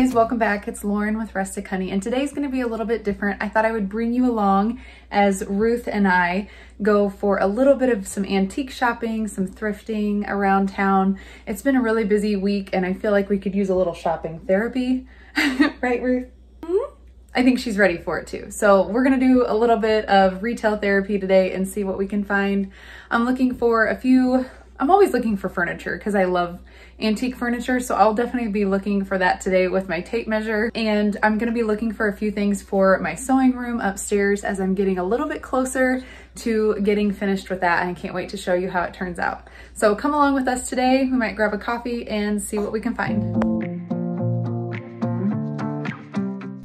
guys, welcome back. It's Lauren with Rustic Honey, and today's going to be a little bit different. I thought I would bring you along as Ruth and I go for a little bit of some antique shopping, some thrifting around town. It's been a really busy week and I feel like we could use a little shopping therapy. Right, Ruth? I think she's ready for it too. So we're gonna do a little bit of retail therapy today and see what we can find. I'm always looking for furniture because I love antique furniture. So I'll definitely be looking for that today with my tape measure. And I'm gonna be looking for a few things for my sewing room upstairs as I'm getting a little bit closer to getting finished with that. And I can't wait to show you how it turns out. So come along with us today. We might grab a coffee and see what we can find.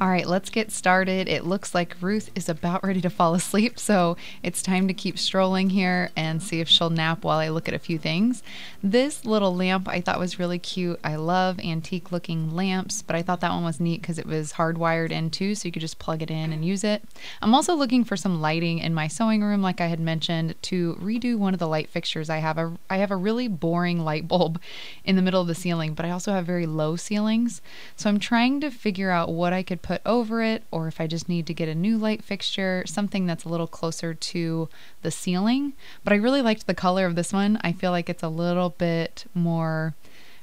All right, let's get started. It looks like Ruth is about ready to fall asleep, so it's time to keep strolling here and see if she'll nap while I look at a few things. This little lamp I thought was really cute. I love antique looking lamps, but I thought that one was neat because it was hardwired in too, so you could just plug it in and use it. I'm also looking for some lighting in my sewing room, like I had mentioned, to redo one of the light fixtures. I have a really boring light bulb in the middle of the ceiling, but I also have very low ceilings, so I'm trying to figure out what I could put over it, or if I just need to get a new light fixture, something that's a little closer to the ceiling. But I really liked the color of this one. I feel like it's a little bit more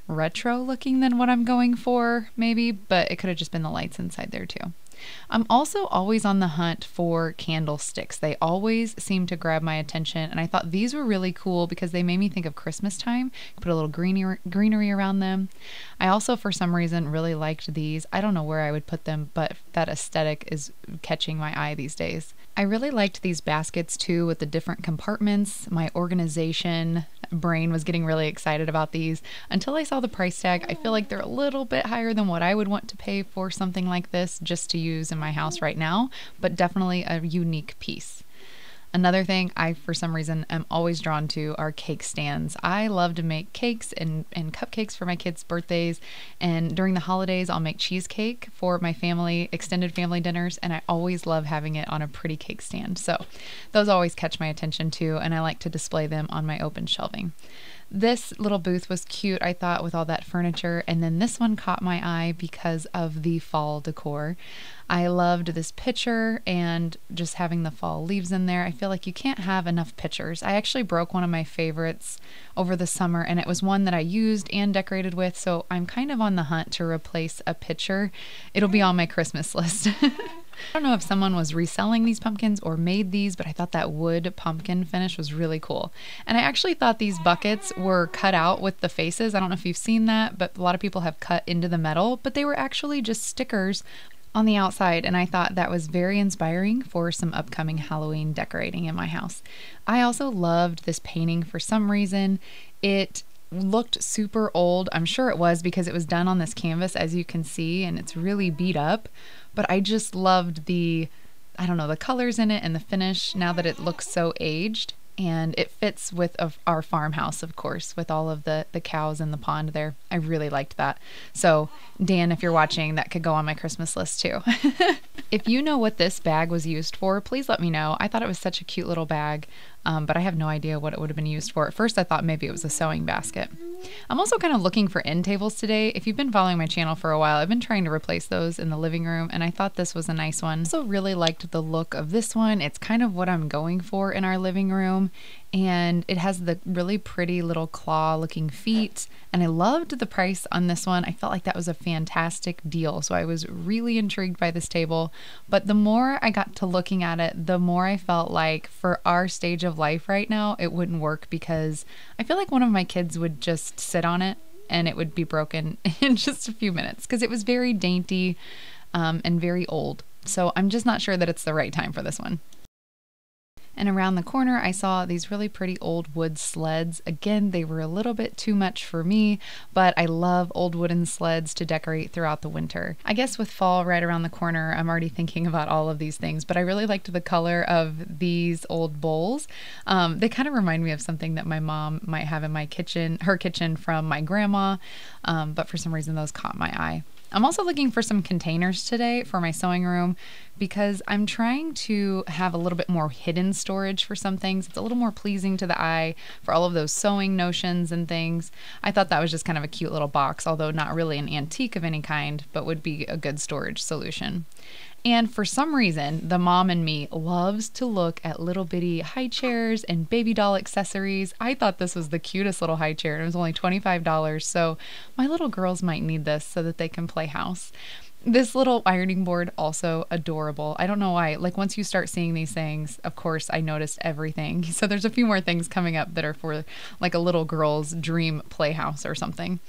retro looking than what I'm going for, maybe, but it could have just been the lights inside there too. I'm also always on the hunt for candlesticks. They always seem to grab my attention, and I thought these were really cool because they made me think of Christmas time. Put a little greenery around them. I also, for some reason, really liked these. I don't know where I would put them, but that aesthetic is catching my eye these days. I really liked these baskets too with the different compartments. My organization brain was getting really excited about these until I saw the price tag. I feel like they're a little bit higher than what I would want to pay for something like this just to use in my house right now, but definitely a unique piece. Another thing I, for some reason, am always drawn to are cake stands. I love to make cakes and cupcakes for my kids' birthdays, and during the holidays I'll make cheesecake for my family, extended family dinners, and I always love having it on a pretty cake stand. So those always catch my attention too, and I like to display them on my open shelving. This little booth was cute, I thought, with all that furniture, and then this one caught my eye because of the fall decor. I loved this picture and just having the fall leaves in there. I feel like you can't have enough pictures. I actually broke one of my favorites over the summer, and it was one that I used and decorated with, so I'm kind of on the hunt to replace a picture. It'll be on my Christmas list. I don't know if someone was reselling these pumpkins or made these, but I thought that wood pumpkin finish was really cool. And I actually thought these buckets were cut out with the faces. I don't know if you've seen that, but a lot of people have cut into the metal, but they were actually just stickers on the outside, and I thought that was very inspiring for some upcoming Halloween decorating in my house. I also loved this painting for some reason. It looked super old. I'm sure it was because it was done on this canvas, as you can see, and it's really beat up, but I just loved the colors in it and the finish now that it looks so aged. And it fits with our farmhouse, of course, with all of the cows in the pond there. I really liked that. So Dan, if you're watching, that could go on my Christmas list too. If you know what this bag was used for, please let me know. I thought it was such a cute little bag, but I have no idea what it would have been used for. At first I thought maybe it was a sewing basket. I'm also kind of looking for end tables today. If you've been following my channel for a while, I've been trying to replace those in the living room, and I thought this was a nice one. Also really liked the look of this one. It's kind of what I'm going for in our living room, and it has the really pretty little claw looking feet, and I loved the price on this one. I felt like that was a fantastic deal, so I was really intrigued by this table. But the more I got to looking at it, the more I felt like for our stage of life right now, it wouldn't work, because I feel like one of my kids would just sit on it and it would be broken in just a few minutes because it was very dainty and very old. So I'm just not sure that it's the right time for this one. And around the corner, I saw these really pretty old wood sleds. Again, they were a little bit too much for me, but I love old wooden sleds to decorate throughout the winter. I guess with fall right around the corner, I'm already thinking about all of these things, but I really liked the color of these old bowls. They kind of remind me of something that my mom might have in my kitchen, her kitchen from my grandma, but for some reason those caught my eye. I'm also looking for some containers today for my sewing room because I'm trying to have a little bit more hidden storage for some things. It's a little more pleasing to the eye for all of those sewing notions and things. I thought that was just kind of a cute little box, although not really an antique of any kind, but would be a good storage solution. And for some reason, the mom in me loves to look at little bitty high chairs and baby doll accessories. I thought this was the cutest little high chair, and it was only $25, so my little girls might need this so that they can play house. This little ironing board, also adorable. I don't know why, like once you start seeing these things, of course, I noticed everything. So there's a few more things coming up that are for like a little girl's dream playhouse or something.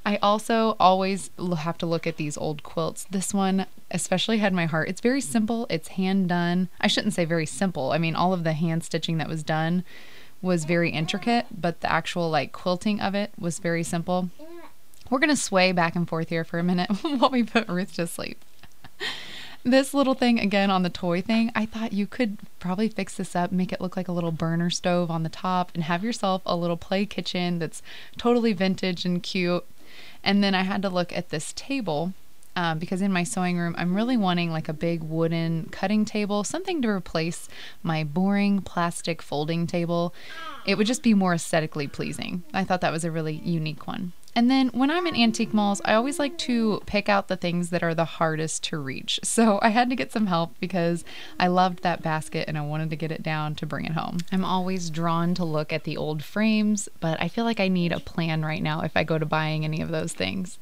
I also always have to look at these old quilts. This one especially had my heart. It's very simple. It's hand done. I shouldn't say very simple. I mean, all of the hand stitching that was done was very intricate, but the actual like quilting of it was very simple. We're going to sway back and forth here for a minute while we put Ruth to sleep. This little thing, again, on the toy thing, I thought you could probably fix this up, make it look like a little burner stove on the top, and have yourself a little play kitchen that's totally vintage and cute. And then I had to look at this table because in my sewing room, I'm really wanting like a big wooden cutting table, something to replace my boring plastic folding table. It would just be more aesthetically pleasing. I thought that was a really unique one. And then when I'm in antique malls, I always like to pick out the things that are the hardest to reach. So I had to get some help because I loved that basket and I wanted to get it down to bring it home. I'm always drawn to look at the old frames, but I feel like I need a plan right now if I go to buying any of those things.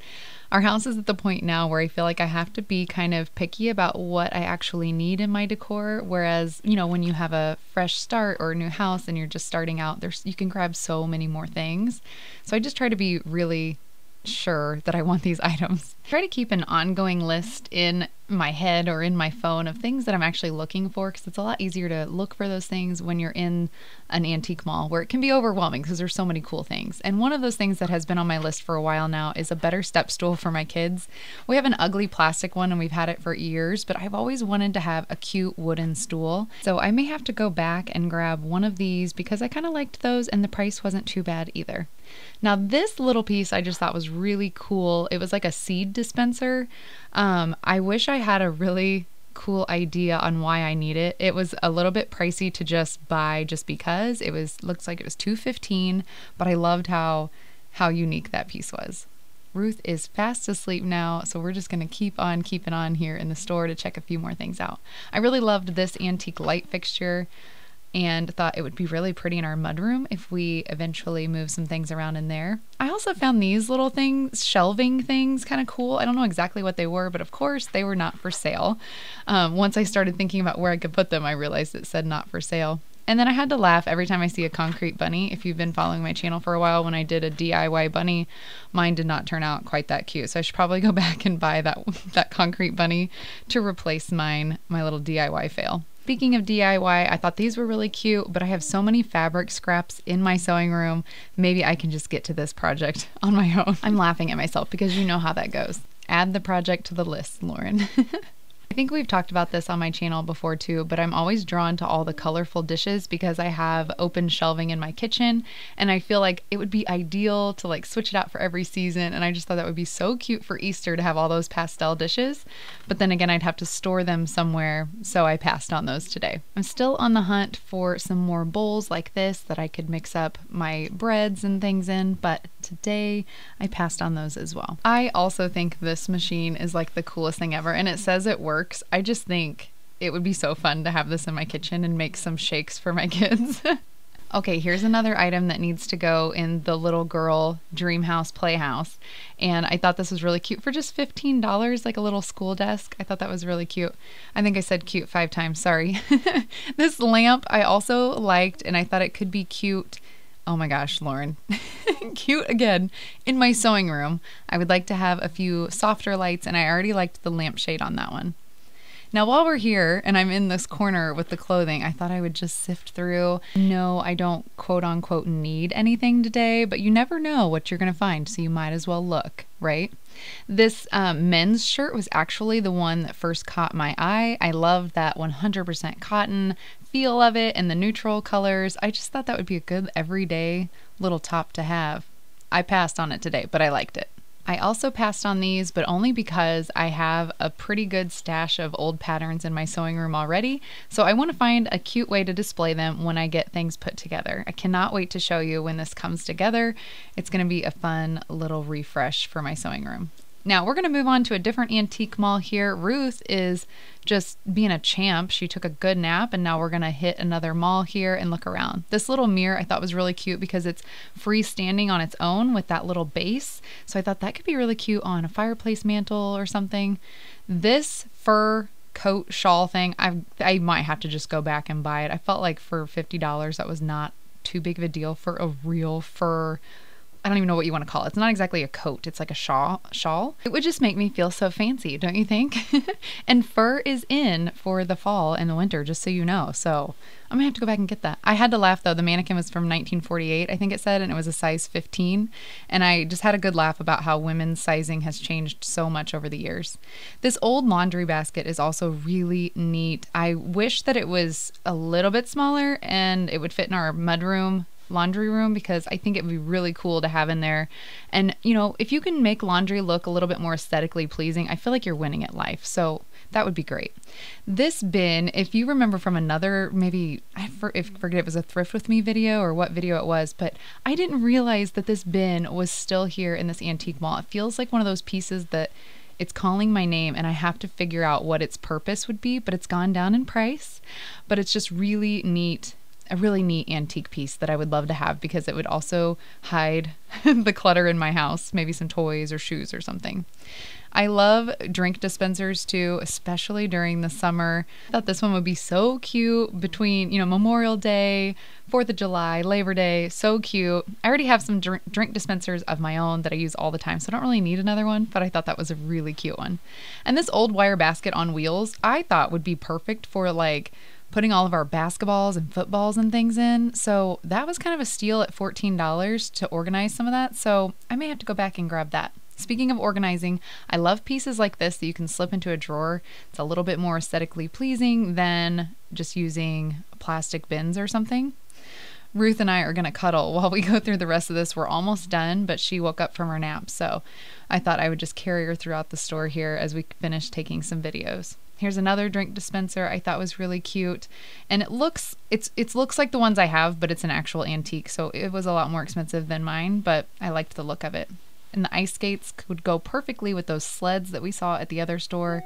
Our house is at the point now where I feel like I have to be kind of picky about what I actually need in my decor. Whereas, you know, when you have a fresh start or a new house and you're just starting out, you can grab so many more things. So I just try to be really sure that I want these items. I try to keep an ongoing list in my head or in my phone of things that I'm actually looking for, because it's a lot easier to look for those things when you're in an antique mall where it can be overwhelming because there's so many cool things. And one of those things that has been on my list for a while now is a better step stool for my kids. We have an ugly plastic one and we've had it for years, but I've always wanted to have a cute wooden stool. So I may have to go back and grab one of these because I kind of liked those and the price wasn't too bad either. Now this little piece I just thought was really cool. It was like a seed dispenser. I wish I had a really cool idea on why I need it. It was a little bit pricey to just buy just because looks like it was $2.15, but I loved how unique that piece was. Ruth is fast asleep now, so we're just going to keep on keeping on here in the store to check a few more things out. I really loved this antique light fixture and thought it would be really pretty in our mudroom if we eventually move some things around in there. I also found these little things, shelving things, kind of cool. I don't know exactly what they were, but of course they were not for sale. Once I started thinking about where I could put them, I realized it said not for sale. And then I had to laugh every time I see a concrete bunny. If you've been following my channel for a while, when I did a DIY bunny, mine did not turn out quite that cute. So I should probably go back and buy that concrete bunny to replace my little DIY fail. Speaking of DIY, I thought these were really cute, but I have so many fabric scraps in my sewing room. Maybe I can just get to this project on my own. I'm laughing at myself because you know how that goes. Add the project to the list, Lauren. I think we've talked about this on my channel before too, but I'm always drawn to all the colorful dishes because I have open shelving in my kitchen and I feel like it would be ideal to like switch it out for every season, and I just thought that would be so cute for Easter to have all those pastel dishes, but then again I'd have to store them somewhere, so I passed on those today. I'm still on the hunt for some more bowls like this that I could mix up my breads and things in, but today I passed on those as well. I also think this machine is like the coolest thing ever, and it says it works. I just think it would be so fun to have this in my kitchen and make some shakes for my kids. Okay, here's another item that needs to go in the little girl dream house playhouse. And I thought this was really cute for just $15, like a little school desk. I thought that was really cute. I think I said cute 5 times, sorry. This lamp I also liked, and I thought it could be cute. Oh my gosh, Lauren. Cute again. In my sewing room, I would like to have a few softer lights, and I already liked the lampshade on that one. Now, while we're here and I'm in this corner with the clothing, I thought I would just sift through. No, I don't quote unquote need anything today, but you never know what you're going to find, so you might as well look, right? This men's shirt was actually the one that first caught my eye. I loved that 100% cotton feel of it and the neutral colors. I just thought that would be a good everyday little top to have. I passed on it today, but I liked it. I also passed on these, but only because I have a pretty good stash of old patterns in my sewing room already, so I want to find a cute way to display them when I get things put together. I cannot wait to show you when this comes together. It's going to be a fun little refresh for my sewing room. Now we're going to move on to a different antique mall here. Ruth is just being a champ. She took a good nap, and now we're going to hit another mall here and look around. This little mirror I thought was really cute because it's freestanding on its own with that little base. So I thought that could be really cute on a fireplace mantle or something. This fur coat shawl thing, I might have to just go back and buy it. I felt like for $50 that was not too big of a deal for a real fur. I don't even know what you want to call it. It's not exactly a coat. It's like a shawl. It would just make me feel so fancy, don't you think? And fur is in for the fall and the winter, just so you know. So I'm gonna have to go back and get that. I had to laugh though. The mannequin was from 1948, I think it said, and it was a size 15. And I just had a good laugh about how women's sizing has changed so much over the years. This old laundry basket is also really neat. I wish that it was a little bit smaller and it would fit in our mudroom laundry room, because I think it would be really cool to have in there. And you know, if you can make laundry look a little bit more aesthetically pleasing, I feel like you're winning at life. So that would be great. This bin, if you remember from another, maybe I forget if it was a Thrift with Me video or what video it was, but I didn't realize that this bin was still here in this antique mall. It feels like one of those pieces that it's calling my name and I have to figure out what its purpose would be, but it's gone down in price. But it's just really neat. A really neat antique piece that I would love to have, because it would also hide the clutter in my house, maybe some toys or shoes or something. I love drink dispensers too, especially during the summer. I thought this one would be so cute between, you know, Memorial Day, 4th of July, Labor Day, so cute. I already have some drink dispensers of my own that I use all the time, so I don't really need another one, but I thought that was a really cute one. And this old wire basket on wheels, I thought would be perfect for like putting all of our basketballs and footballs and things in. So that was kind of a steal at $14 to organize some of that. So I may have to go back and grab that. Speaking of organizing, I love pieces like this that you can slip into a drawer. It's a little bit more aesthetically pleasing than just using plastic bins or something. Ruth and I are going to cuddle while we go through the rest of this. We're almost done, but she woke up from her nap. So I thought I would just carry her throughout the store here as we finish taking some videos. Here's another drink dispenser I thought was really cute. And it looks like the ones I have, but it's an actual antique. So it was a lot more expensive than mine, but I liked the look of it. And the ice skates would go perfectly with those sleds that we saw at the other store.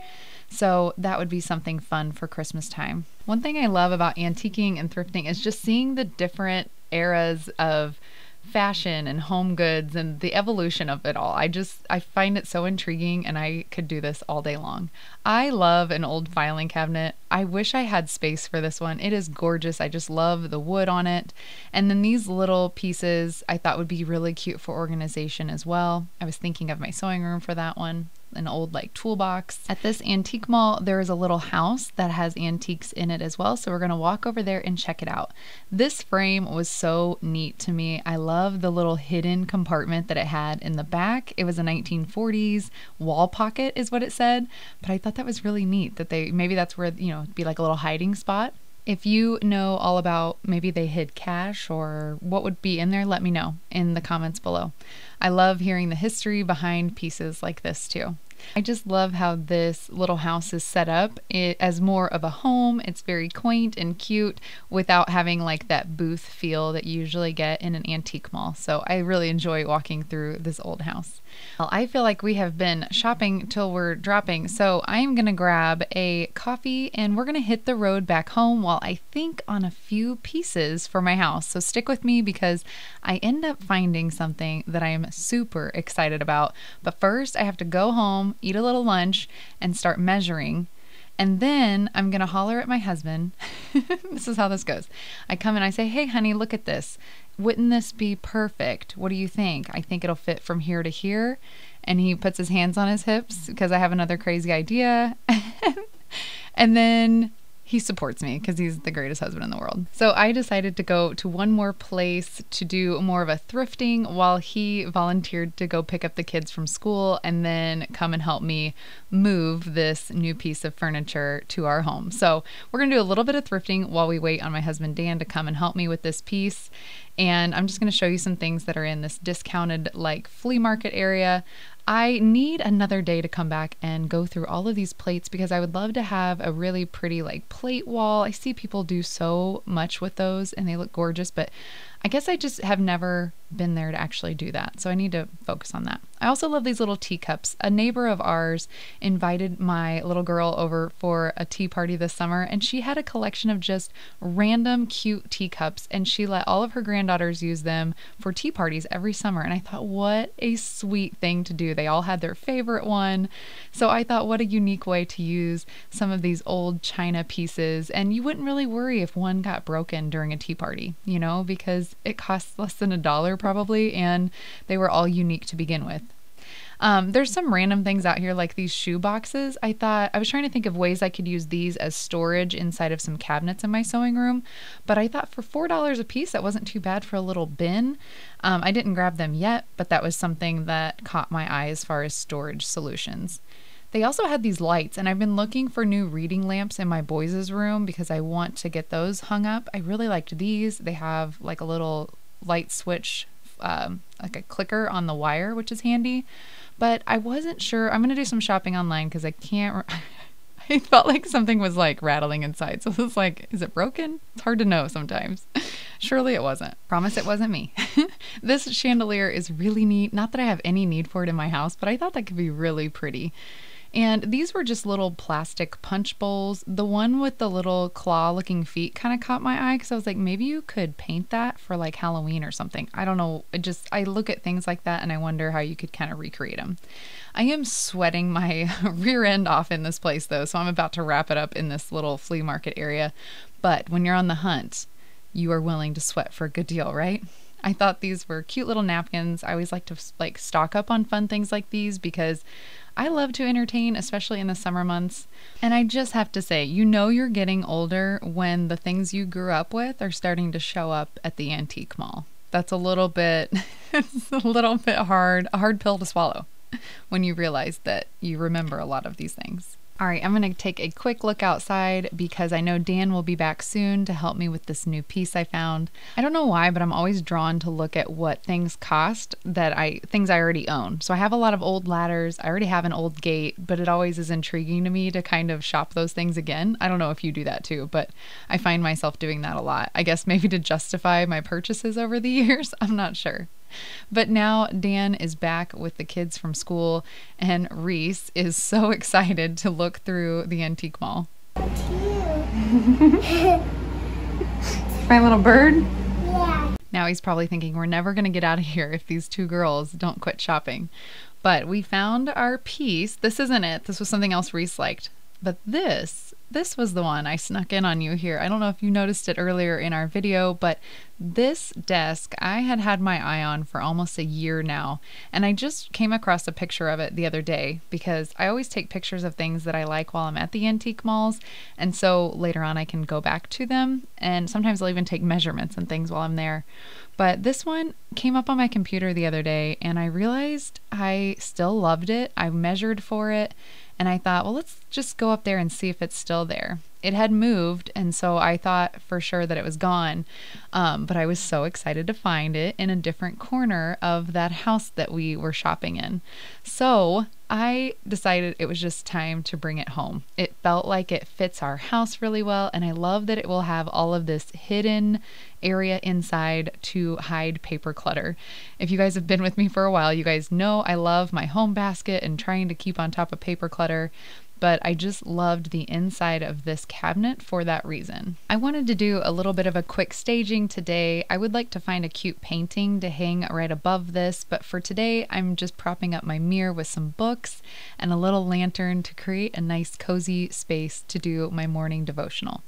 So that would be something fun for Christmas time. One thing I love about antiquing and thrifting is just seeing the different eras of fashion and home goods and the evolution of it all. I find it so intriguing, and I could do this all day long. I love an old filing cabinet. I wish I had space for this one. It is gorgeous. I just love the wood on it. And then these little pieces I thought would be really cute for organization as well. I was thinking of my sewing room for that one. An old like toolbox. At this antique mall, there is a little house that has antiques in it as well, so we're going to walk over there and check it out. This frame was so neat to me. I love the little hidden compartment that it had in the back. It was a 1940s wall pocket is what it said, but I thought that was really neat that maybe that's where, you know, it'd be like a little hiding spot. If you know all about maybe they hid cash or what would be in there, let me know in the comments below. I love hearing the history behind pieces like this too. I just love how this little house is set up as more of a home. It's very quaint and cute without having like that booth feel that you usually get in an antique mall. So I really enjoy walking through this old house. Well, I feel like we have been shopping till we're dropping, so I'm gonna grab a coffee and we're gonna hit the road back home while I think on a few pieces for my house. So stick with me because I end up finding something that I am super excited about. But first I have to go home, eat a little lunch, and start measuring. And then I'm gonna holler at my husband. This is how this goes. I come and I say, hey honey, look at this. Wouldn't this be perfect? What do you think? I think it'll fit from here to here. And he puts his hands on his hips because I have another crazy idea. And then he supports me because he's the greatest husband in the world. So I decided to go to one more place to do more of a thrifting while he volunteered to go pick up the kids from school and then come and help me move this new piece of furniture to our home. So we're gonna do a little bit of thrifting while we wait on my husband Dan to come and help me with this piece. And I'm just gonna show you some things that are in this discounted like flea market area. I need another day to come back and go through all of these plates because I would love to have a really pretty like plate wall. I see people do so much with those and they look gorgeous, but I guess I just have never been there to actually do that. So I need to focus on that. I also love these little teacups. A neighbor of ours invited my little girl over for a tea party this summer, and she had a collection of just random cute teacups, and she let all of her granddaughters use them for tea parties every summer. And I thought, what a sweet thing to do. They all had their favorite one. So I thought, what a unique way to use some of these old china pieces. And you wouldn't really worry if one got broken during a tea party, you know, because it costs less than $1 probably, and they were all unique to begin with. There's some random things out here like these shoe boxes. I was trying to think of ways I could use these as storage inside of some cabinets in my sewing room, but I thought for $4 a piece, that wasn't too bad for a little bin. I didn't grab them yet, but that was something that caught my eye as far as storage solutions. They also had these lights, and I've been looking for new reading lamps in my boys' room because I want to get those hung up. I really liked these. They have like a little light switch, like a clicker on the wire, which is handy. But I wasn't sure. I'm going to do some shopping online because I can't. I felt like something was like rattling inside. So it was like, is it broken? It's hard to know sometimes. Surely it wasn't. Promise it wasn't me. This chandelier is really neat. Not that I have any need for it in my house, but I thought that could be really pretty. And these were just little plastic punch bowls. The one with the little claw-looking feet kind of caught my eye because I was like, maybe you could paint that for like Halloween or something. I don't know. I look at things like that and I wonder how you could kind of recreate them. I am sweating my rear end off in this place though, so I'm about to wrap it up in this little flea market area. But when you're on the hunt, you are willing to sweat for a good deal, right? I thought these were cute little napkins. I always like to like stock up on fun things like these because I love to entertain, especially in the summer months. And I just have to say, you know you're getting older when the things you grew up with are starting to show up at the antique mall. That's a little bit, it's a little bit hard, a hard pill to swallow when you realize that you remember a lot of these things. All right, I'm going to take a quick look outside because I know Dan will be back soon to help me with this new piece I found. I don't know why, but I'm always drawn to look at what things cost things I already own. So I have a lot of old ladders. I already have an old gate, but it always is intriguing to me to kind of shop those things again. I don't know if you do that too, but I find myself doing that a lot. I guess maybe to justify my purchases over the years. I'm not sure. But now Dan is back with the kids from school, and Reese is so excited to look through the antique mall. My little bird? Yeah. Now he's probably thinking we're never going to get out of here if these two girls don't quit shopping. But we found our piece. This isn't it. This was something else Reese liked. But this was the one I snuck in on you here. I don't know if you noticed it earlier in our video, but this desk I had my eye on for almost a year now. And I just came across a picture of it the other day because I always take pictures of things that I like while I'm at the antique malls. And so later on I can go back to them. And sometimes I'll even take measurements and things while I'm there. But this one came up on my computer the other day and I realized I still loved it. I measured for it. And I thought, well, let's just go up there and see if it's still there. It had moved, and so I thought for sure that it was gone. But I was so excited to find it in a different corner of that house that we were shopping in. So I decided it was just time to bring it home. It felt like it fits our house really well, and I love that it will have all of this hidden area inside to hide paper clutter. If you guys have been with me for a while, you guys know I love my home basket and trying to keep on top of paper clutter. But I just loved the inside of this cabinet for that reason. I wanted to do a little bit of a quick staging today. I would like to find a cute painting to hang right above this, but for today I'm just propping up my mirror with some books and a little lantern to create a nice cozy space to do my morning devotional.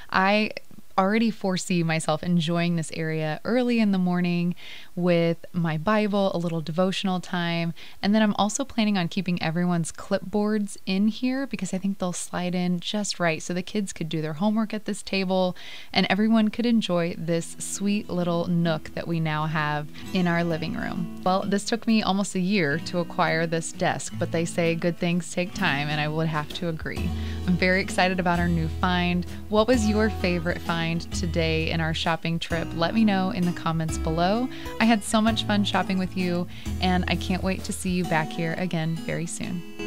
I already foresee myself enjoying this area early in the morning with my Bible, a little devotional time, and then I'm also planning on keeping everyone's clipboards in here because I think they'll slide in just right so the kids could do their homework at this table and everyone could enjoy this sweet little nook that we now have in our living room. Well, this took me almost a year to acquire this desk, but they say good things take time, and I would have to agree. I'm very excited about our new find. What was your favorite find today in our shopping trip? Let me know in the comments below. I had so much fun shopping with you, and I can't wait to see you back here again very soon.